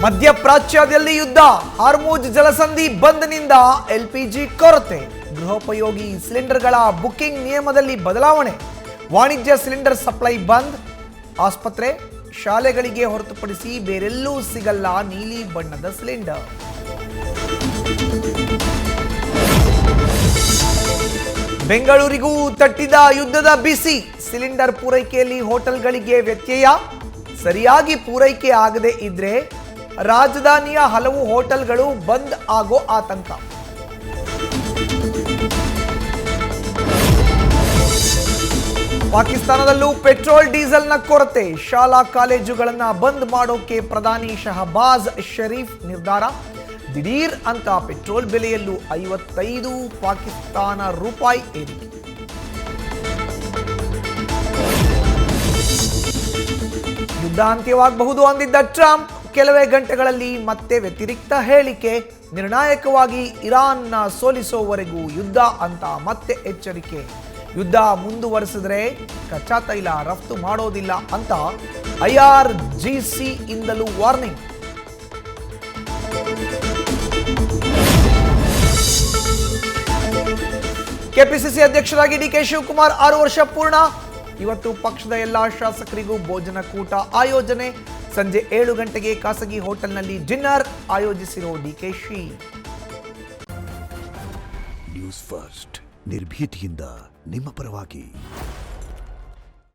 ಮಧ್ಯಪ್ರಾಚ್ಯದಲ್ಲಿ ಯುದ್ಧ, ಹಾರ್ಮುಜ್ ಜಲಸಂಧಿ ಬಂದ್ನಿಂದ ಎಲ್ಪಿಜಿ ಕೊರತೆ, ಗೃಹೋಪಯೋಗಿ ಸಿಲಿಂಡರ್ಗಳ ಬುಕಿಂಗ್ ನಿಯಮದಲ್ಲಿ ಬದಲಾವಣೆ, ವಾಣಿಜ್ಯ ಸಿಲಿಂಡರ್ ಸಪ್ಲೈ ಬಂದ್, ಆಸ್ಪತ್ರೆ ಶಾಲೆಗಳಿಗೆ ಹೊರತುಪಡಿಸಿ ಬೇರೆಲ್ಲೂ ಸಿಗಲ್ಲ ನೀಲಿ ಬಣ್ಣದ ಸಿಲಿಂಡರ್. ಬೆಂಗಳೂರಿಗೂ ತಟ್ಟಿದ ಯುದ್ಧದ ಬಿಸಿ, ಸಿಲಿಂಡರ್ ಪೂರೈಕೆಯಲ್ಲಿ ಹೋಟೆಲ್ಗಳಿಗೆ ವ್ಯತ್ಯಯ, ಸರಿಯಾಗಿ ಪೂರೈಕೆ ಆಗದೆ ಇದ್ರೆ ರಾಜಧಾನಿಯ ಹಲವು ಹೋಟೆಲ್ಗಳು ಬಂದ್ ಆಗೋ ಆತಂಕ. ಪಾಕಿಸ್ತಾನದಲ್ಲೂ ಪೆಟ್ರೋಲ್ ಡೀಸೆಲ್ನ ಕೊರತೆ, ಶಾಲಾ ಕಾಲೇಜುಗಳನ್ನು ಬಂದ್ ಮಾಡೋಕೆ ಪ್ರಧಾನಿ ಶಹಬಾಜ್ ಶರೀಫ್ ನಿರ್ಧಾರ. ದಿಢೀರ್ ಅಂತ ಪೆಟ್ರೋಲ್ ಬೆಲೆಯಲ್ಲೂ 55 ಪಾಕಿಸ್ತಾನ ರೂಪಾಯಿ ಏರಿಕೆ. ಯುದ್ಧ ಅಂತ್ಯವಾಗಬಹುದು ಅಂದಿದ್ದ ಟ್ರಂಪ್ ಕೆಲವೇ ಗಂಟೆಗಳಲ್ಲಿ ಮತ್ತೆ ವ್ಯತಿರಿಕ್ತ ಹೇಳಿಕೆ. ನಿರ್ಣಾಯಕವಾಗಿ ಇರಾನ್ನ ಸೋಲಿಸೋವರೆಗೂ ಯುದ್ಧ ಅಂತ ಮತ್ತೆ ಎಚ್ಚರಿಕೆ. ಯುದ್ಧ ಮುಂದುವರೆಸಿದ್ರೆ ಕಚ್ಚಾ ತೈಲ ರಫ್ತು ಮಾಡೋದಿಲ್ಲ ಅಂತ IRGC ಇಂದಲೂ ವಾರ್ನಿಂಗ್. ಕೆಪಿಸಿಸಿ ಅಧ್ಯಕ್ಷರಾಗಿ DK ಶಿವಕುಮಾರ್ 6 ವರ್ಷ ಪೂರ್ಣ. ಇವತ್ತು ಪಕ್ಷದ ಎಲ್ಲಾ ಶಾಸಕರಿಗೂ ಭೋಜನ ಕೂಟ ಆಯೋಜನೆ. ಸಂಜೆ 7 ಗಂಟೆಗೆ ಖಾಸಗಿ ಹೋಟೆಲ್ನಲ್ಲಿ ಡಿನ್ನರ್ ಆಯೋಜಿಸಿರೋ DKಶಿ. ನ್ಯೂಸ್ ಫಸ್ಟ್, ನಿರ್ಭೀತಿಯಿಂದ ನಿಮ್ಮ ಪರವಾಗಿ.